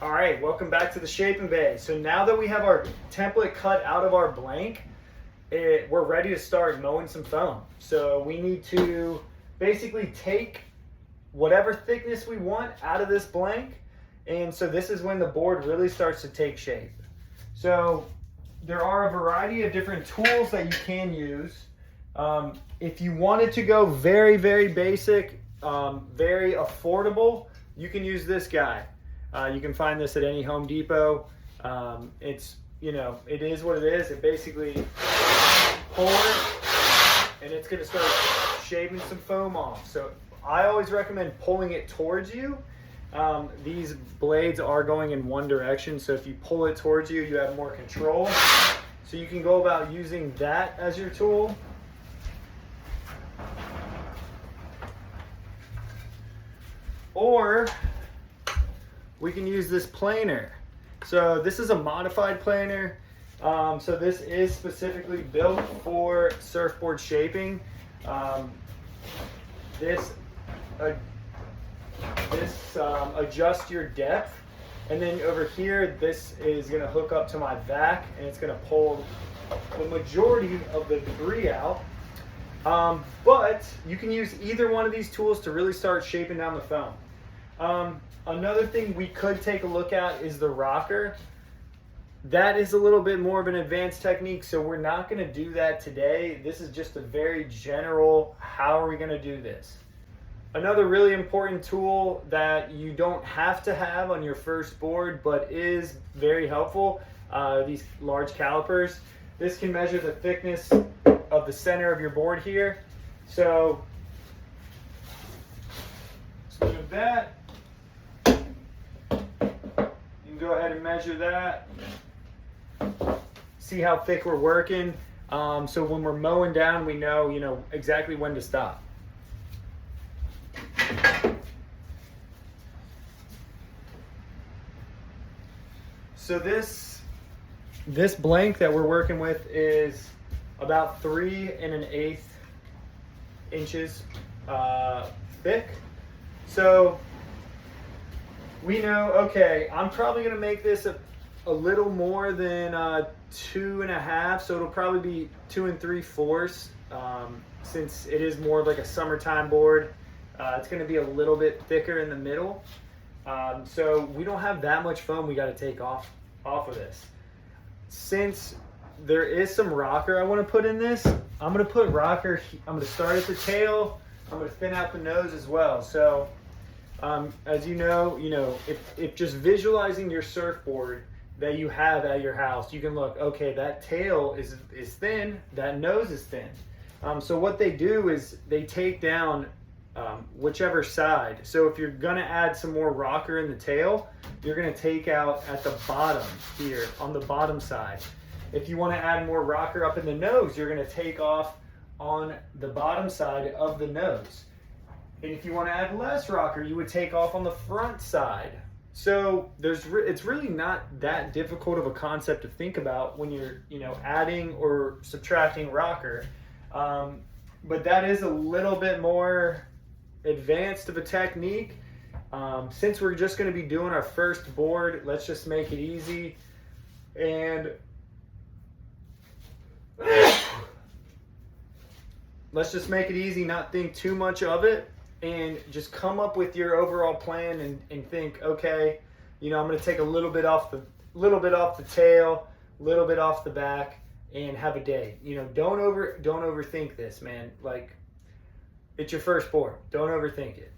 All right, welcome back to the Shaping Bay. So now that we have our template cut out of our blank, we're ready to start mowing some foam. So we need to basically take whatever thickness we want out of this blank. And so this is when the board really starts to take shape. So there are a variety of different tools that you can use. If you wanted to go very, very basic, very affordable, you can use this guy. You can find this at any Home Depot. It is what it is. It basically pull it and it's going to start shaving some foam off. So I always recommend pulling it towards you. These blades are going in one direction, so if you pull it towards you, you have more control. So you can go about using that as your tool. Or we can use this planer. So this is a modified planer. So this is specifically built for surfboard shaping. This adjusts your depth, and then over here, this is going to hook up to my vac, and it's going to pull the majority of the debris out. But you can use either one of these tools to really start shaping down the foam. Another thing we could take a look at is the rocker. That is a little bit more of an advanced technique, so we're not going to do that today. This is just a very general, how are we going to do this? Another really important tool that you don't have to have on your first board, but is very helpful, these large calipers. This can measure the thickness of the center of your board here. So look at that. You can go ahead and measure that. See how thick we're working. So when we're mowing down, we know, exactly when to stop. So this blank that we're working with is about 3 1/8 inches thick. So we know, okay, I'm probably gonna make this a little more than 2 1/2, so it'll probably be 2 3/4. Since it is more of like a summertime board, it's gonna be a little bit thicker in the middle. So we don't have that much foam we got to take off of this. Since there is some rocker I want to put in this, I'm going to put rocker. I'm going to start at the tail. I'm going to thin out the nose as well. So as you know, if just visualizing your surfboard that you have at your house, you can look, okay, that tail is thin, that nose is thin. So what they do is they take down whichever side. So if you're gonna add some more rocker in the tail, you're gonna take out at the bottom here on the bottom side. If you want to add more rocker up in the nose, you're gonna take off on the bottom side of the nose. And if you want to add less rocker, you would take off on the front side. So it's really not that difficult of a concept to think about when you're adding or subtracting rocker. But that is a little bit more advanced of a technique. Since we're just going to be doing our first board, let's just make it easy. And let's just make it easy, not think too much of it, and just come up with your overall plan and think, okay, I'm going to take a little bit off the tail, a little bit off the back, and have a day. Don't overthink this, man. Like, it's your first board. Don't overthink it.